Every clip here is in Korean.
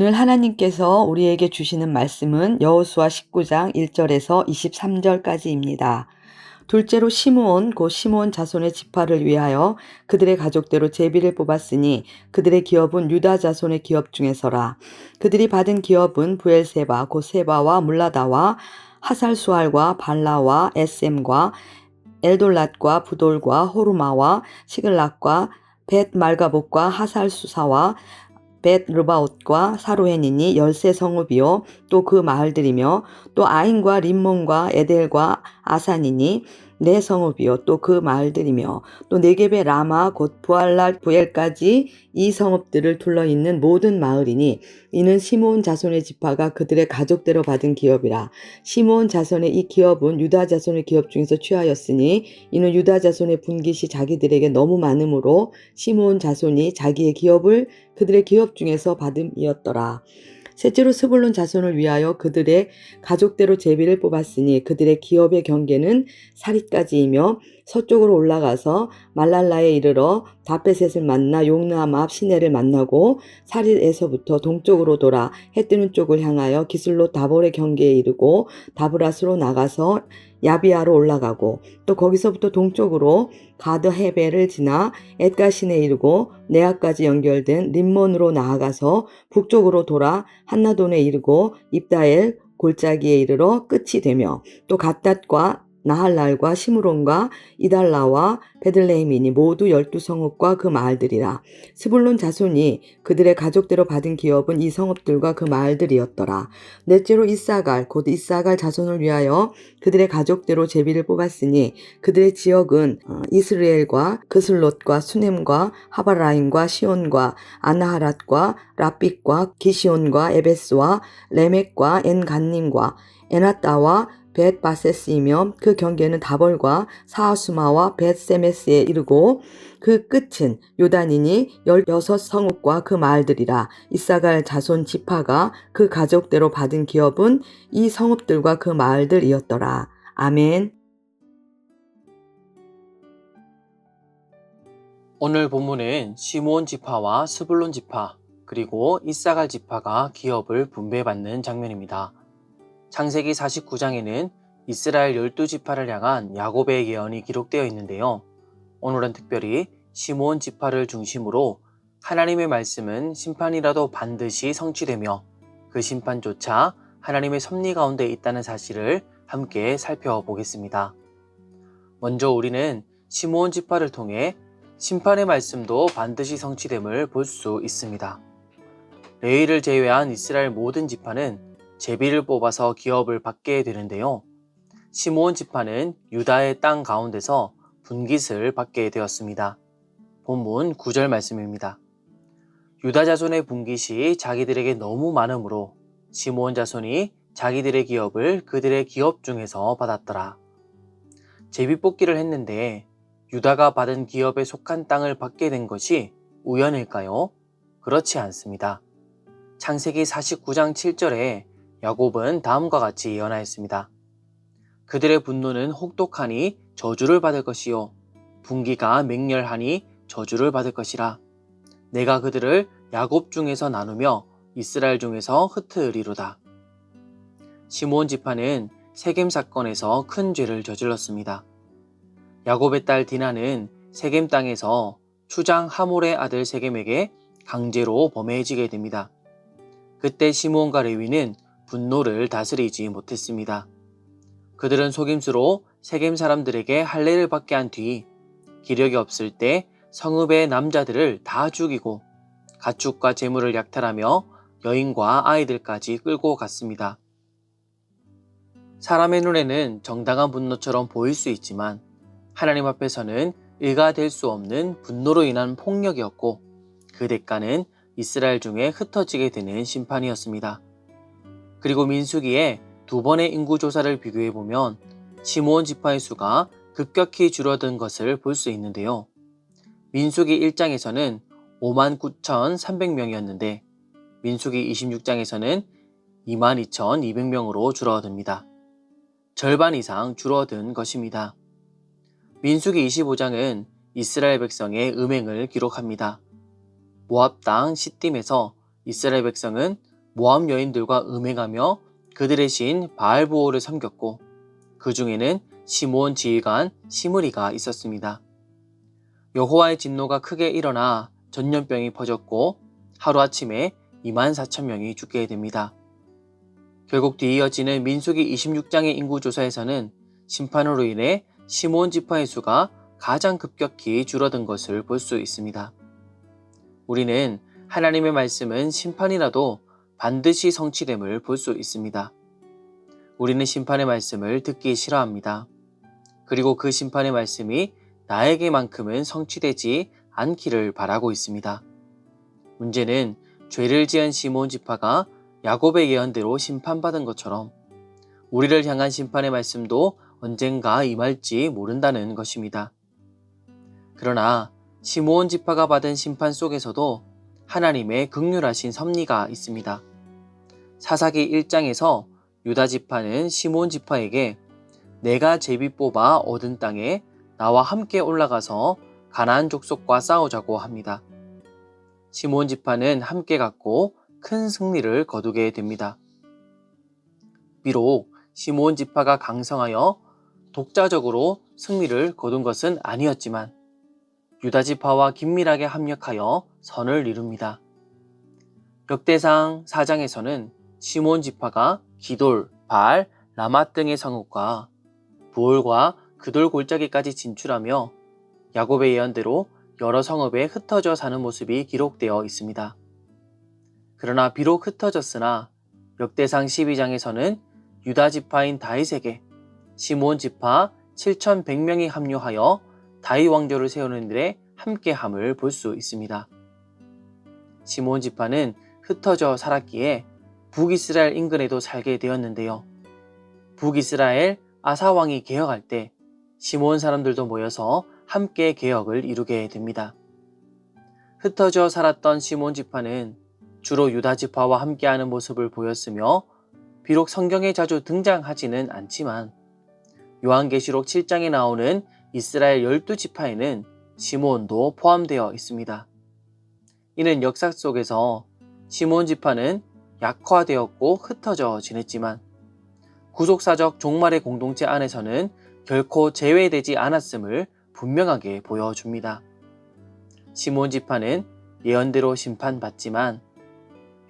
오늘 하나님께서 우리에게 주시는 말씀은 여호수아 19장 1절에서 23절까지입니다. 둘째로 시므온 곧 시므온 자손의 지파를 위하여 그들의 가족대로 제비를 뽑았으니 그들의 기업은 유다 자손의 기업 중에서라. 그들이 받은 기업은 부엘세바 곧 세바와 물라다와 하살수알과 발라와 에셈과 엘돌랏과 부돌과 호르마와 시글락과 벳 말가봇과 하살수사와 벳 르바옷과 사로헨이니 13성읍이요 또 그 마을들이며 또 아인과 림몬과 에델과 아산이니 4성읍이요 또 그 마을들이며 또 네겝의 라마 곧 부알랏 부엘까지 이 성읍들을 둘러있는 모든 마을이니 이는 시므온 자손의 지파가 그들의 가족대로 받은 기업이라. 시므온 자손의 이 기업은 유다 자손의 기업 중에서 취하였으니 이는 유다 자손의 분깃이 자기들에게 너무 많으므로 시므온 자손이 자기의 기업을 그들의 기업 중에서 받음이었더라. 셋째로 스불론 자손을 위하여 그들의 가족대로 제비를 뽑았으니 그들의 기업의 경계는 사리까지이며 서쪽으로 올라가서 말랄라에 이르러 다페셋을 만나 용르암 앞 시내를 만나고 사릿에서부터 동쪽으로 돌아 해 뜨는 쪽을 향하여 기슬롯 다볼의 경계에 이르고 다브라스로 나가서 야비아로 올라가고 또 거기서부터 동쪽으로 가드 헤벨을 지나 엣가신에 이르고 네아까지 연결된 림몬으로 나아가서 북쪽으로 돌아 한나돈에 이르고 입다엘 골짜기에 이르러 끝이 되며 또 갓닷과 나할랄과 시므론과 이달라와 베들레헴이니 모두 12성읍과 그 마을들이라. 스불론 자손이 그들의 가족대로 받은 기업은 이 성읍들과 그 마을들이었더라. 넷째로 이사갈 곧 이사갈 자손을 위하여 그들의 가족대로 제비를 뽑았으니 그들의 지역은 이스르엘과 그슬롯과 수넴과 하바라임과 시온과 아나하랏과 라빛과 기시온과 에베스와 레멕과 엔간님과 에나따와 벳 바세스이며 그 경계는 다벌과 사하수마와 벳 세메스에 이르고 그 끝은 요단이니 16성읍과 그 마을들이라. 이사갈 자손 지파가 그 가족대로 받은 기업은 이 성읍들과 그 마을들이었더라. 아멘. 오늘 본문은 시므온 지파와 스불론 지파 그리고 이사갈 지파가 기업을 분배받는 장면입니다. 창세기 49장에는 이스라엘 12지파를 향한 야곱의 예언이 기록되어 있는데요. 오늘은 특별히 시므온 지파를 중심으로 하나님의 말씀은 심판이라도 반드시 성취되며 그 심판조차 하나님의 섭리 가운데 있다는 사실을 함께 살펴보겠습니다. 먼저 우리는 시므온 지파를 통해 심판의 말씀도 반드시 성취됨을 볼 수 있습니다. 레위를 제외한 이스라엘 모든 지파는 제비를 뽑아서 기업을 받게 되는데요. 시므온 지파는 유다의 땅 가운데서 분깃을 받게 되었습니다. 본문 9절 말씀입니다. 유다 자손의 분깃이 자기들에게 너무 많으므로 시므온 자손이 자기들의 기업을 그들의 기업 중에서 받았더라. 제비 뽑기를 했는데 유다가 받은 기업에 속한 땅을 받게 된 것이 우연일까요? 그렇지 않습니다. 창세기 49장 7절에 야곱은 다음과 같이 예언하였습니다. 그들의 분노는 혹독하니 저주를 받을 것이요 분기가 맹렬하니 저주를 받을 것이라. 내가 그들을 야곱 중에서 나누며 이스라엘 중에서 흩으리로다. 시므온 지파는 세겜 사건에서 큰 죄를 저질렀습니다. 야곱의 딸 디나는 세겜 땅에서 추장 하몰의 아들 세겜에게 강제로 범해지게 됩니다. 그때 시므온과 레위는 분노를 다스리지 못했습니다. 그들은 속임수로 세겜 사람들에게 할례를 받게 한 뒤 기력이 없을 때 성읍의 남자들을 다 죽이고 가축과 재물을 약탈하며 여인과 아이들까지 끌고 갔습니다. 사람의 눈에는 정당한 분노처럼 보일 수 있지만 하나님 앞에서는 의가 될 수 없는 분노로 인한 폭력이었고 그 대가는 이스라엘 중에 흩어지게 되는 심판이었습니다. 그리고 민수기에 2번의 인구조사를 비교해보면 시므온 지파의 수가 급격히 줄어든 것을 볼 수 있는데요. 민수기 1장에서는 59,300명이었는데 민수기 26장에서는 22,200명으로 줄어듭니다. 절반 이상 줄어든 것입니다. 민수기 25장은 이스라엘 백성의 음행을 기록합니다. 모압 땅 시딤에서 이스라엘 백성은 모압 여인들과 음행하며 그들의 신 바알보오를 섬겼고 그 중에는 시므온 지휘관 시므리가 있었습니다. 여호와의 진노가 크게 일어나 전염병이 퍼졌고 하루아침에 24,000명이 죽게 됩니다. 결국 뒤이어지는 민수기 26장의 인구조사에서는 심판으로 인해 시므온 지파의 수가 가장 급격히 줄어든 것을 볼 수 있습니다. 우리는 하나님의 말씀은 심판이라도 반드시 성취됨을 볼 수 있습니다. 우리는 심판의 말씀을 듣기 싫어합니다. 그리고 그 심판의 말씀이 나에게만큼은 성취되지 않기를 바라고 있습니다. 문제는 죄를 지은 시므온 지파가 야곱의 예언대로 심판받은 것처럼 우리를 향한 심판의 말씀도 언젠가 임할지 모른다는 것입니다. 그러나 시므온 지파가 받은 심판 속에서도 하나님의 긍휼하신 섭리가 있습니다. 사사기 1장에서 유다 지파는 시므온 지파에게 내가 제비 뽑아 얻은 땅에 나와 함께 올라가서 가나안 족속과 싸우자고 합니다. 시므온 지파는 함께 갔고 큰 승리를 거두게 됩니다. 비록 시므온 지파가 강성하여 독자적으로 승리를 거둔 것은 아니었지만 유다 지파와 긴밀하게 합력하여 선을 이룹니다. 역대상 4장에서는 시므온 지파가 기돌, 발, 라맛 등의 성읍과 부올과 그돌 골짜기까지 진출하며 야곱의 예언대로 여러 성읍에 흩어져 사는 모습이 기록되어 있습니다. 그러나 비록 흩어졌으나 역대상 12장에서는 유다 지파인 다윗에게 시므온 지파 7,100명이 합류하여 다윗 왕조를 세우는 일에 함께함을 볼 수 있습니다. 시므온 지파는 흩어져 살았기에 북이스라엘 인근에도 살게 되었는데요. 북이스라엘 아사 왕이 개혁할 때 시므온 사람들도 모여서 함께 개혁을 이루게 됩니다. 흩어져 살았던 시므온 지파는 주로 유다 지파와 함께하는 모습을 보였으며 비록 성경에 자주 등장하지는 않지만 요한계시록 7장에 나오는 이스라엘 12지파에는 시므온도 포함되어 있습니다. 이는 역사 속에서 시므온 지파는 약화되었고 흩어져 지냈지만 구속사적 종말의 공동체 안에서는 결코 제외되지 않았음을 분명하게 보여줍니다. 시므온 지파는 예언대로 심판받지만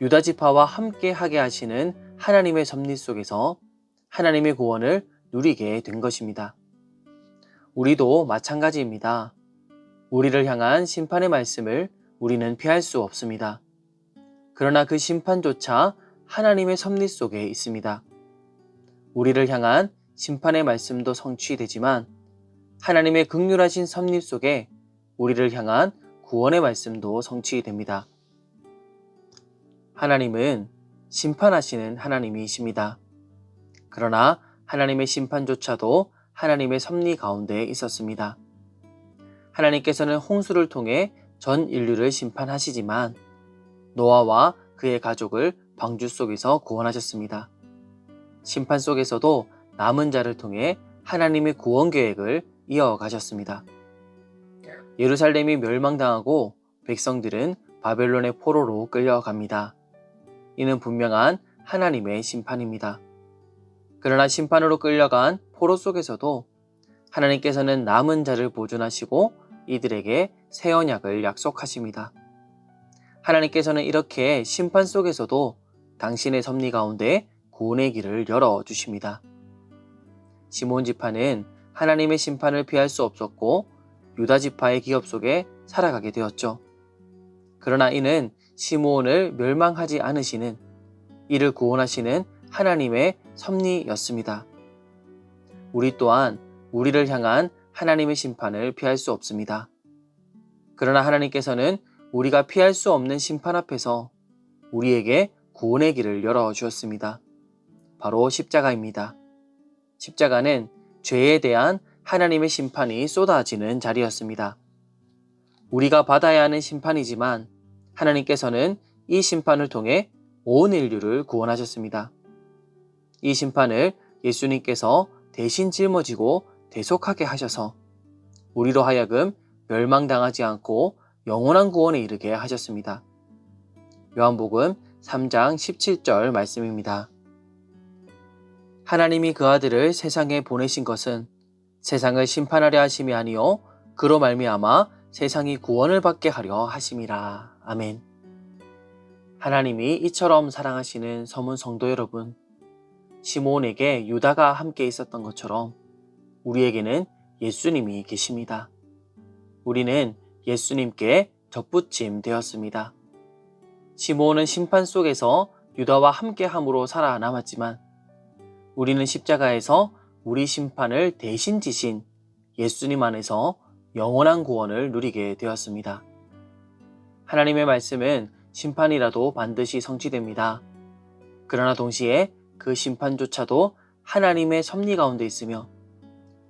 유다 지파와 함께 하게 하시는 하나님의 섭리 속에서 하나님의 구원을 누리게 된 것입니다. 우리도 마찬가지입니다. 우리를 향한 심판의 말씀을 우리는 피할 수 없습니다. 그러나 그 심판조차 하나님의 섭리 속에 있습니다. 우리를 향한 심판의 말씀도 성취되지만 하나님의 긍휼하신 섭리 속에 우리를 향한 구원의 말씀도 성취됩니다. 하나님은 심판하시는 하나님이십니다. 그러나 하나님의 심판조차도 하나님의 섭리 가운데 있었습니다. 하나님께서는 홍수를 통해 전 인류를 심판하시지만 노아와 그의 가족을 방주 속에서 구원하셨습니다. 심판 속에서도 남은 자를 통해 하나님의 구원 계획을 이어가셨습니다. 예루살렘이 멸망당하고 백성들은 바벨론의 포로로 끌려갑니다. 이는 분명한 하나님의 심판입니다. 그러나 심판으로 끌려간 포로 속에서도 하나님께서는 남은 자를 보존하시고 이들에게 새 언약을 약속하십니다. 하나님께서는 이렇게 심판 속에서도 당신의 섭리 가운데 구원의 길을 열어주십니다. 시므온 지파는 하나님의 심판을 피할 수 없었고 유다 지파의 기업 속에 살아가게 되었죠. 그러나 이는 시므온을 멸망하지 않으시는, 이를 구원하시는 하나님의 섭리였습니다. 우리 또한 우리를 향한 하나님의 심판을 피할 수 없습니다. 그러나 하나님께서는 우리가 피할 수 없는 심판 앞에서 우리에게 구원의 길을 열어주었습니다. 바로 십자가입니다. 십자가는 죄에 대한 하나님의 심판이 쏟아지는 자리였습니다. 우리가 받아야 하는 심판이지만 하나님께서는 이 심판을 통해 온 인류를 구원하셨습니다. 이 심판을 예수님께서 대신 짊어지고 대속하게 하셔서 우리로 하여금 멸망당하지 않고 영원한 구원에 이르게 하셨습니다. 요한복음 3장 17절 말씀입니다. 하나님이 그 아들을 세상에 보내신 것은 세상을 심판하려 하심이 아니요 그로 말미암아 세상이 구원을 받게 하려 하심이라. 아멘. 하나님이 이처럼 사랑하시는 서문 성도 여러분, 시므온에게 유다가 함께 있었던 것처럼 우리에게는 예수님이 계십니다. 우리는 예수님께 접붙임 되었습니다. 시므온은 심판 속에서 유다와 함께함으로 살아남았지만 우리는 십자가에서 우리 심판을 대신 지신 예수님 안에서 영원한 구원을 누리게 되었습니다. 하나님의 말씀은 심판이라도 반드시 성취됩니다. 그러나 동시에 그 심판조차도 하나님의 섭리 가운데 있으며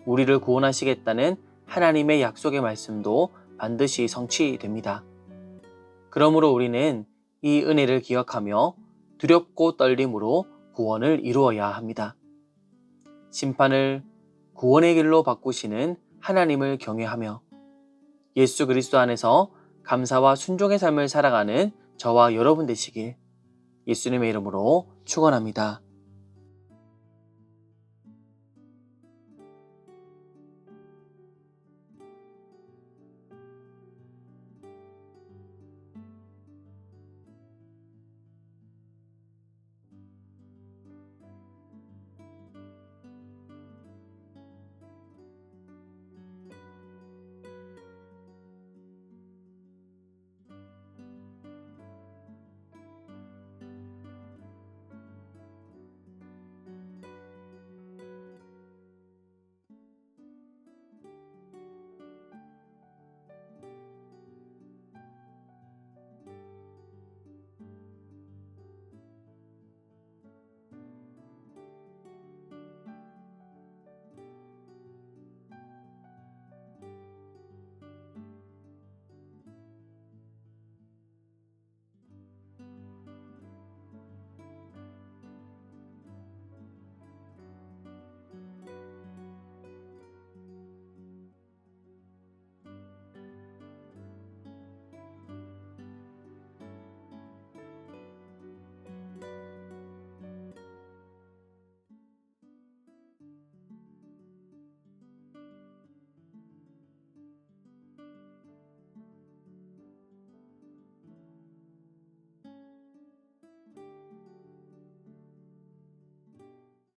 우리를 구원하시겠다는 하나님의 약속의 말씀도 반드시 성취됩니다. 그러므로 우리는 이 은혜를 기억하며 두렵고 떨림으로 구원을 이루어야 합니다. 심판을 구원의 길로 바꾸시는 하나님을 경외하며 예수 그리스도 안에서 감사와 순종의 삶을 살아가는 저와 여러분 되시길 예수님의 이름으로 축원합니다.